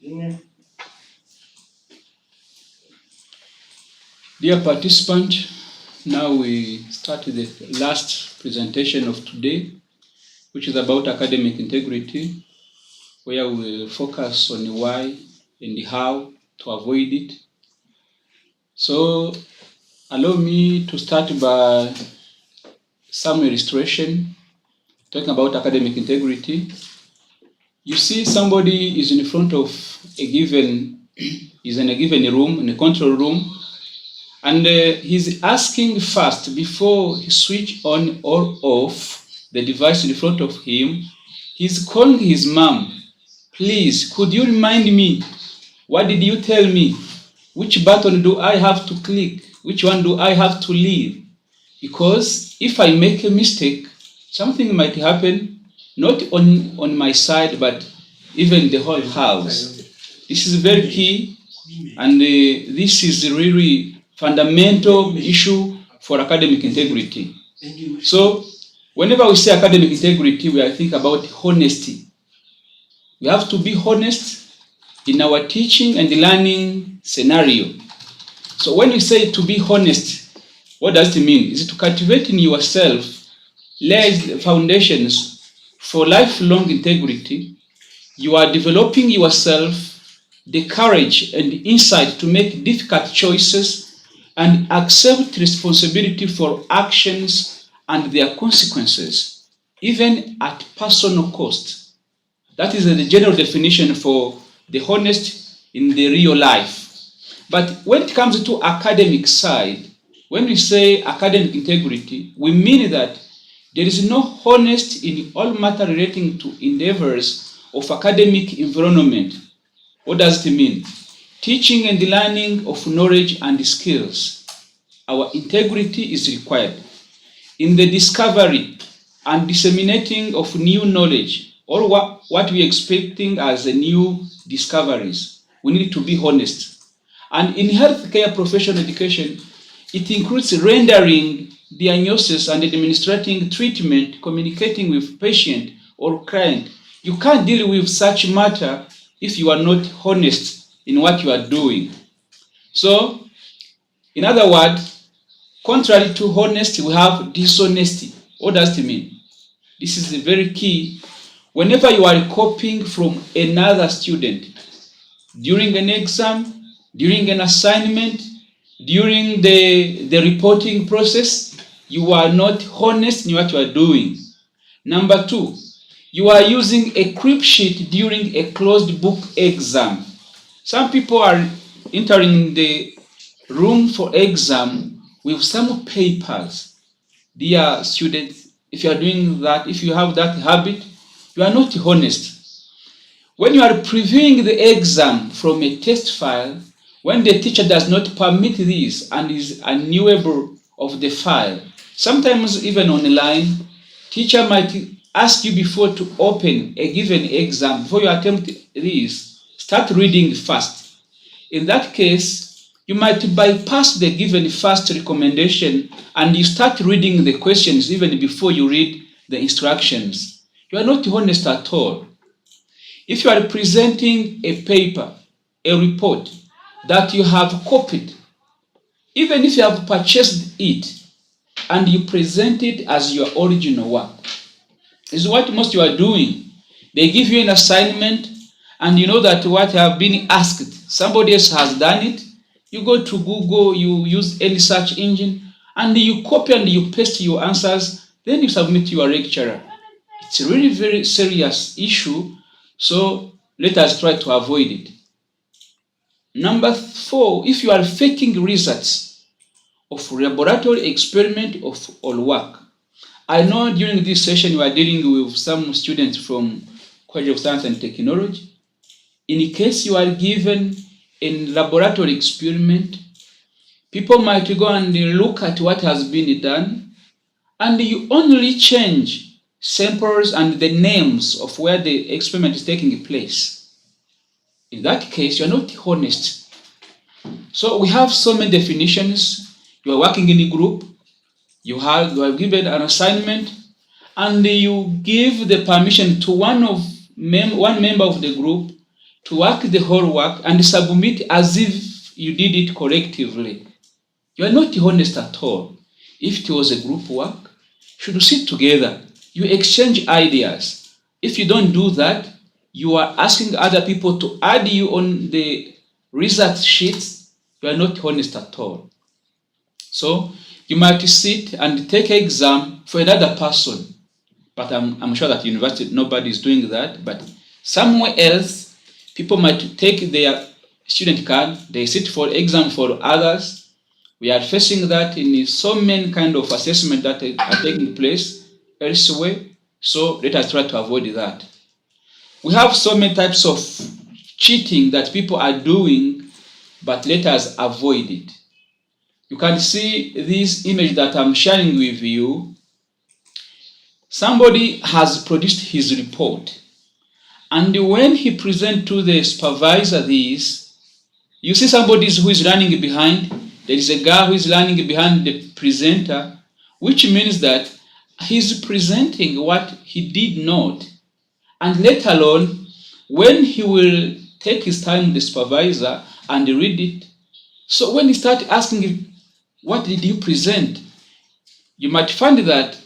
Dear participant, now we start the last presentation of today, which is about academic integrity, where we will focus on why and how to avoid it. So allow me to start by some illustration talking about academic integrity. You see somebody is in front of is in a given room, in a control room, and he's asking first, before he switch on or off the device in front of him, he's calling his mom, please, could you remind me, what did you tell me? Which button do I have to click? Which one do I have to leave? Because if I make a mistake, something might happen, not on my side, but even the whole house. This is very key, and this is really fundamental issue for academic integrity. So whenever we say academic integrity, we think about honesty. We have to be honest in our teaching and learning scenario. So when we say to be honest, what does it mean? Is it to cultivate in yourself, lay the foundations for lifelong integrity. You are developing yourself the courage and insight to make difficult choices and accept responsibility for actions and their consequences, even at personal cost. That is the general definition for the honest in the real life. But when it comes to academic side, when we say academic integrity, we mean that there is no honest in all matter relating to endeavors of academic environment. What does it mean? Teaching and learning of knowledge and skills. Our integrity is required. In the discovery and disseminating of new knowledge, or what we are expecting as new discoveries, we need to be honest. And in healthcare professional education, it includes rendering diagnosis and administering treatment, communicating with patient or client. You can't deal with such matter if you are not honest in what you are doing. So, in other words, contrary to honesty, we have dishonesty. What does it mean? This is very key. Whenever you are copying from another student, during an exam, during an assignment, during the reporting process, you are not honest in what you are doing. Number two, you are using a crib sheet during a closed book exam. Some people are entering the room for exam with some papers. Dear students, if you are doing that, if you have that habit, you are not honest. When you are previewing the exam from a test file, when the teacher does not permit this and is unable of the file, sometimes even online, teacher might ask you before to open a given exam, before you attempt this, start reading first. In that case, you might bypass the given first recommendation and you start reading the questions even before you read the instructions. You are not honest at all. If you are presenting a paper, a report that you have copied, even if you have purchased it and you present it as your original work, is what most you are doing. They give you an assignment and you know that what have been asked, somebody else has done it. You go to Google, you use any search engine, and you copy and you paste your answers, then you submit to your lecturer. It's a really very serious issue, so let us try to avoid it. Number four, if you are faking results of laboratory experiment or work. I know during this session you are dealing with some students from College of Science and Technology. In case you are given a laboratory experiment, people might go and look at what has been done, and you only change samples and the names of where the experiment is taking place. In that case, you are not honest. So we have so many definitions. You are working in a group, you are given an assignment, and you give the permission to one member of the group. to work the whole work and submit as if you did it collectively. You are not honest at all. If it was a group work, you should sit together. You exchange ideas. If you don't do that, you are asking other people to add you on the result sheets. You are not honest at all. So you might sit and take an exam for another person. But I'm sure that university, nobody is doing that. But somewhere else, people might take their student card, they sit for exam for others. We are facing that in so many kind of assessment that are taking place elsewhere. So let us try to avoid that. We have so many types of cheating that people are doing, but let us avoid it. You can see this image that I'm sharing with you. Somebody has produced his report, and when he presents to the supervisor this, you see somebody who is running behind. There is a guy who is running behind the presenter, which means that he's presenting what he did not, and let alone when he will take his time, the supervisor, and read it. So when he start asking him, what did you present? You might find that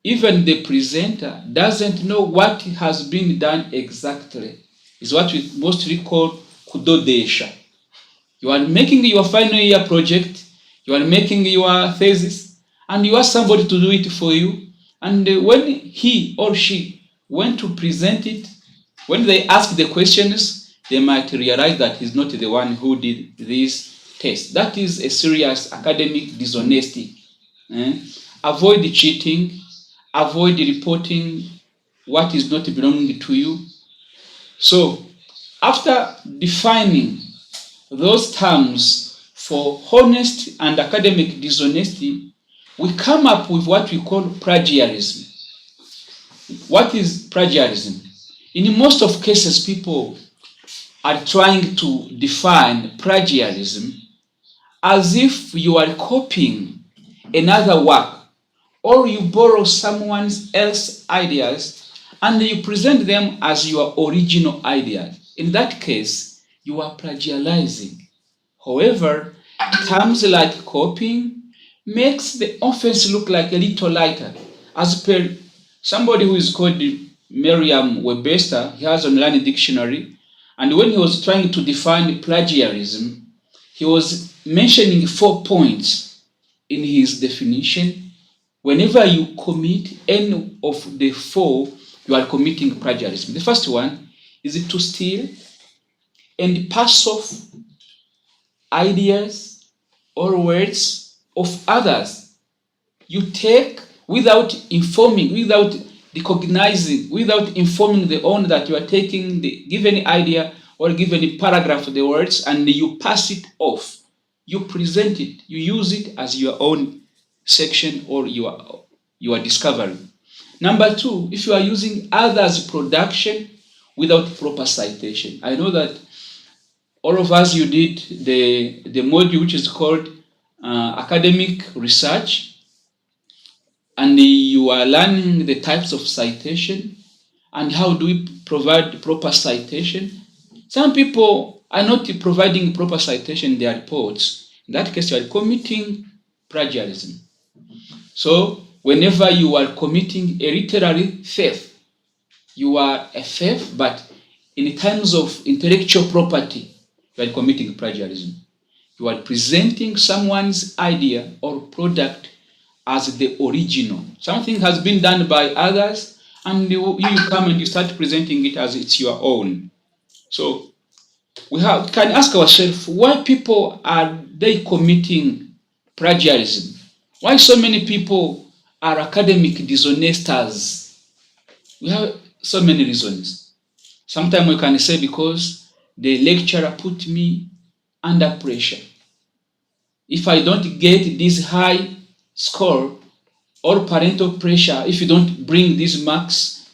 even the presenter doesn't know what has been done exactly. It's what we mostly call kudodesha. You are making your final year project, you are making your thesis, and you ask somebody to do it for you. And when he or she went to present it, when they ask the questions, they might realize that he's not the one who did this test. That is a serious academic dishonesty. Avoid cheating, avoid reporting what is not belonging to you. So, after defining those terms for honest and academic dishonesty, we come up with what we call plagiarism. What is plagiarism? In most of cases, people are trying to define plagiarism as if you are copying another work, or you borrow someone else's ideas and you present them as your original ideas. In that case, you are plagiarizing. However, terms like copying makes the offense look like a little lighter. As per somebody who is called Merriam-Webster, he has an online dictionary, and when he was trying to define plagiarism, he was mentioning 4 points in his definition. Whenever you commit any of the 4, you are committing plagiarism. The first one is to steal and pass off ideas or words of others. You take without informing, without recognizing, without informing the owner that you are taking the given idea or given paragraph of the words, and you pass it off. You present it, you use it as your own section or your discovery. Number 2, if you are using others' production without proper citation. I know that all of us, you did the module which is called academic research, and you are learning the types of citation and how do we provide proper citation. Some people are not providing proper citation in their reports. In that case, you are committing plagiarism. So whenever you are committing a literary theft, you are a thief, but in terms of intellectual property, you are committing plagiarism. You are presenting someone's idea or product as the original. Something has been done by others, and you come and you start presenting it as it's your own. So we can ask ourselves, why people are they committing plagiarism? Why so many people are academic dishonesters? We have so many reasons. Sometimes we can say because the lecturer put me under pressure. If I don't get this high score, or parental pressure, if you don't bring these marks,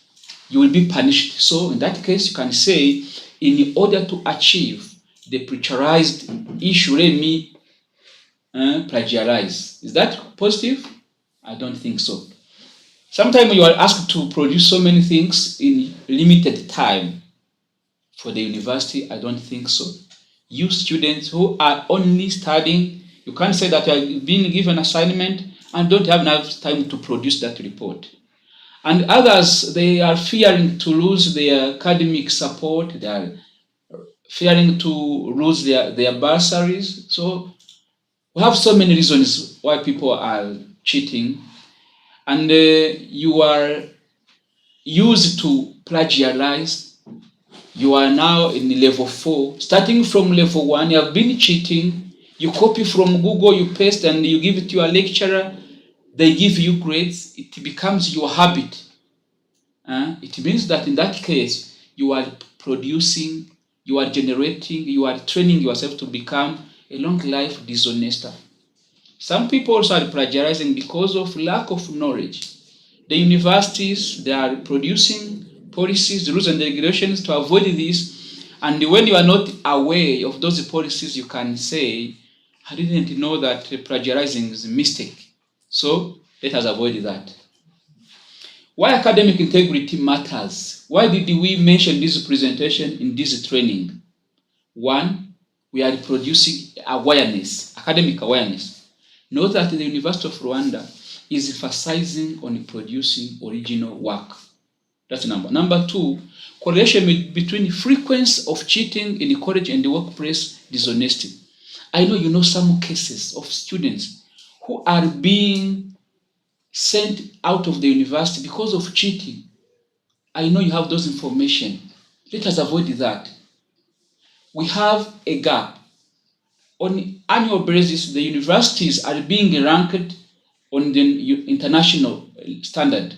you will be punished. So in that case, you can say, in order to achieve the pressurized issue, let me plagiarize. Is that positive? I don't think so. Sometimes you are asked to produce so many things in limited time. For the university, I don't think so. You students who are only studying, you can't say that you are being given assignment and don't have enough time to produce that report. And others, they are fearing to lose their academic support, they are fearing to lose their bursaries. So we have so many reasons why people are cheating, and you are used to plagiarize. You are now in level 4. Starting from level 1, you have been cheating. You copy from Google, you paste, and you give it to your lecturer. They give you grades. It becomes your habit. It means that in that case, you are producing, you are generating, you are training yourself to become a long life dishonester. Some people also are plagiarizing because of lack of knowledge. The universities, they are producing policies, rules and regulations to avoid this. And when you are not aware of those policies, you can say, I didn't know that plagiarizing is a mistake. So let us avoid that. Why academic integrity matters? Why did we mention this presentation in this training? One, we are producing awareness, academic awareness. Note that the University of Rwanda is emphasizing on producing original work. That's number. Number 2, correlation between frequency of cheating in the college and the workplace dishonesty. I know you know some cases of students who are being sent out of the university because of cheating. I know you have those information. Let us avoid that. We have a gap. On annual basis, the universities are being ranked on the international standard.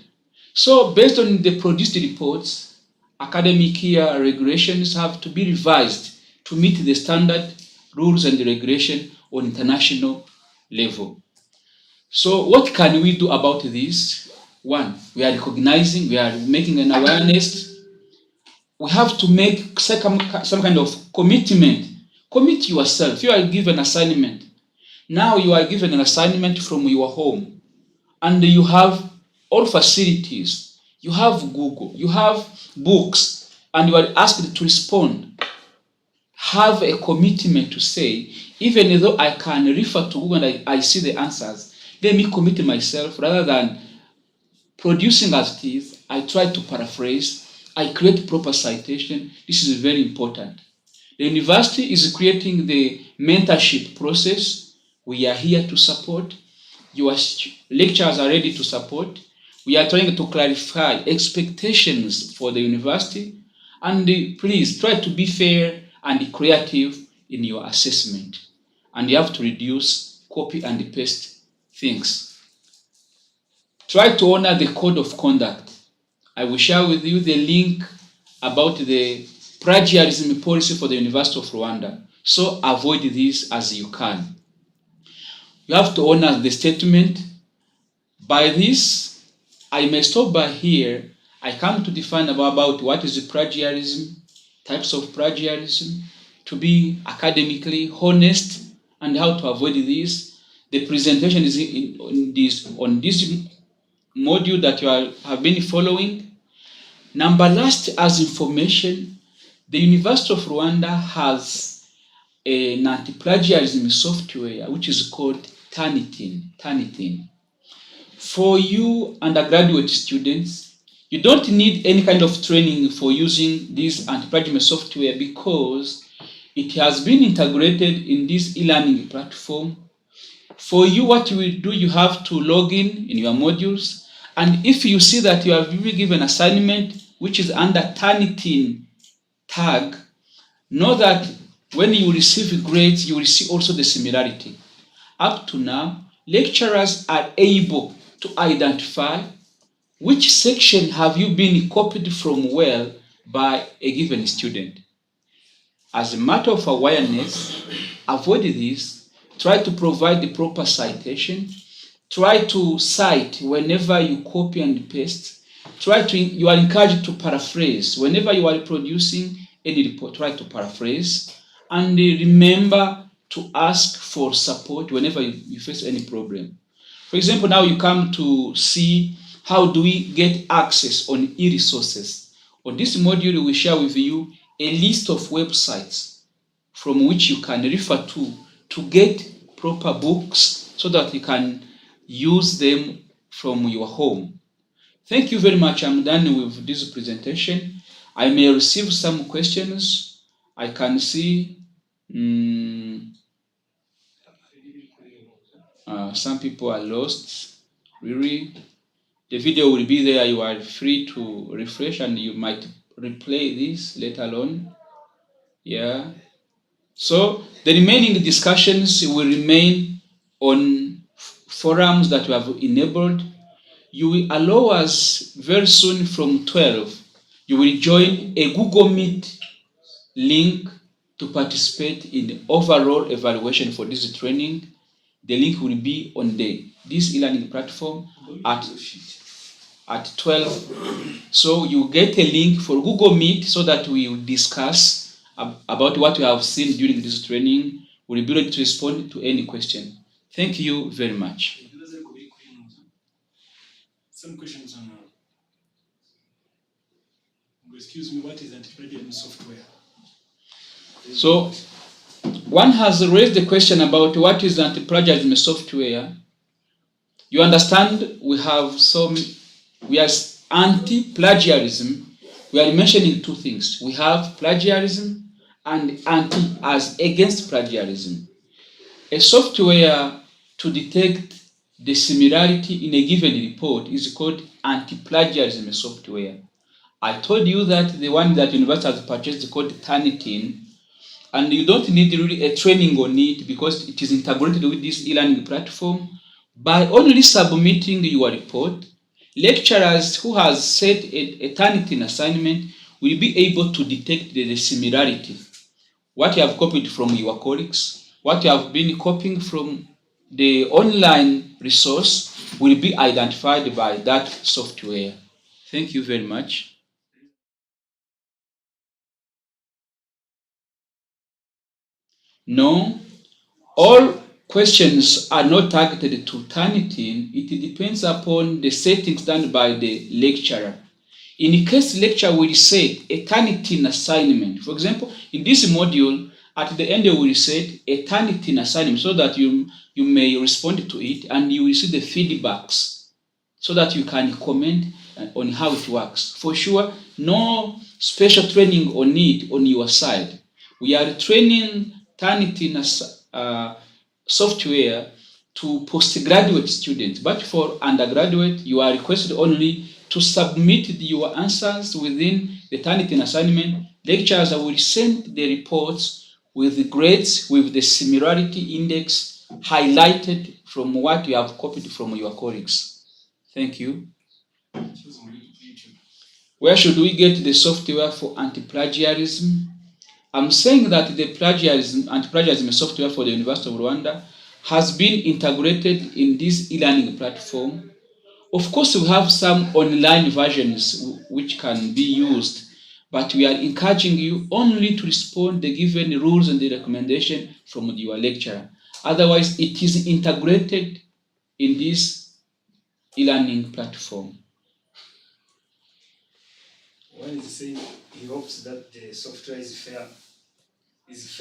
So based on the produced reports, academic year regulations have to be revised to meet the standard rules and regulation on international level. So what can we do about this? One, we are recognizing, we are making an awareness. We have to make some kind of commitment. Commit yourself. You are given an assignment. Now you are given an assignment from your home, and you have all facilities. You have Google, you have books, and you are asked to respond. Have a commitment to say, even though I can refer to Google and I see the answers, let me commit myself rather than producing as it is. I try to paraphrase, I create proper citation. This is very important. The university is creating the mentorship process. We are here to support. Your lecturers are ready to support. We are trying to clarify expectations for the university. And please try to be fair and creative in your assessment. And you have to reduce copy and paste things. Try to honor the code of conduct. I will share with you the link about the plagiarism policy for the University of Rwanda. So avoid this as you can. You have to honor the statement. By this, I may stop by here. I come to define about what is plagiarism, types of plagiarism, to be academically honest, and how to avoid this. The presentation is on this module that you have been following. Number last, as information, the University of Rwanda has an anti-plagiarism software which is called Turnitin. For you undergraduate students, you don't need any kind of training for using this anti-plagiarism software because it has been integrated in this e-learning platform. For you, what you will do, you have to log in your modules, and if you see that you have been given assignment which is under Turnitin tag, know that when you receive grades, you will see also the similarity. Up to now, lecturers are able to identify which section have you been copied from well by a given student. As a matter of awareness, avoid this. Try to provide the proper citation. Try to cite whenever you copy and paste. You are encouraged to paraphrase. Whenever you are producing any report, try to paraphrase. And remember to ask for support whenever you face any problem. For example, now you come to see how do we get access on e-resources. On this module, we share with you a list of websites from which you can refer to get proper books so that you can use them from your home. Thank you very much. I'm done with this presentation. I may receive some questions. I can see some people are lost. Really, the video will be there. You are free to refresh and you might replay this later on. Yeah. So the remaining discussions will remain on forums that we have enabled. You will allow us very soon from 12. You will join a Google Meet link to participate in the overall evaluation for this training. The link will be on this e-learning platform at 12. So you get a link for Google Meet so that we will discuss about what we have seen during this training. We'll be ready to respond to any question. Thank you very much. Some questions on, excuse me, what is Anti-Plagiarism Software? So, one has raised the question about what is Anti-Plagiarism Software. You understand we are anti-plagiarism. We are mentioning two things. We have plagiarism and anti as against plagiarism. A software to detect the similarity in a given report is called Anti-Plagiarism Software. I told you that the one that university has purchased is called Turnitin, and you don't need really a training on it because it is integrated with this e-learning platform. By only submitting your report, lecturers who has set a Turnitin assignment will be able to detect the similarity. What you have copied from your colleagues, what you have been copying from the online resource will be identified by that software. Thank you very much. No, all questions are not targeted to Turnitin. It depends upon the settings done by the lecturer. In case lecturer will set a Turnitin assignment, for example, in this module, at the end you will set a Turnitin assignment so that you may respond to it and you will see the feedbacks so that you can comment on how it works. For sure, no special training on it on your side. We are training Turnitin software to postgraduate students, but for undergraduate, you are requested only to submit your answers within the Turnitin assignment. Lecturers will send the reports with the grades, with the similarity index highlighted from what you have copied from your colleagues. Thank you. Where should we get the software for anti-plagiarism? I'm saying that the anti-plagiarism software for the University of Rwanda has been integrated in this e-learning platform. Of course, we have some online versions which can be used, but we are encouraging you only to respond the given rules and the recommendation from your lecturer. Otherwise, it is integrated in this e-learning platform. One is saying he hopes that the software is fair. It's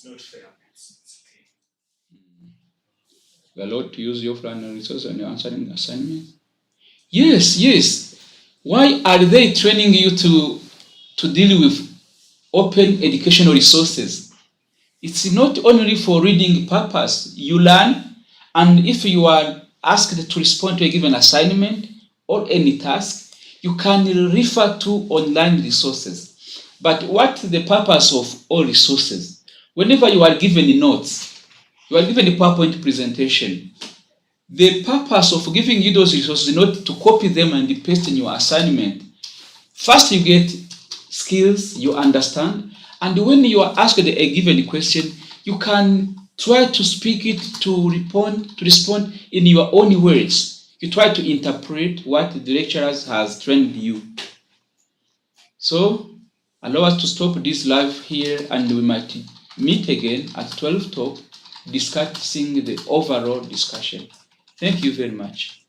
not fair. It's okay. You are allowed to use your offline resources when you're answering assignment. Yes. Why are they training you to deal with open educational resources? It's not only for reading purpose. You learn, and if you are asked to respond to a given assignment or any task, you can refer to online resources. But what's the purpose of all resources? Whenever you are given notes, you are given a PowerPoint presentation, the purpose of giving you those resources is not to copy them and paste in your assignment. First, you get skills, you understand, and when you are asked a given question, you can try to speak it to respond in your own words. You try to interpret what the lecturer has trained you. So, allow us to stop this live here and we might meet again at 12 talk discussing the overall discussion. Thank you very much.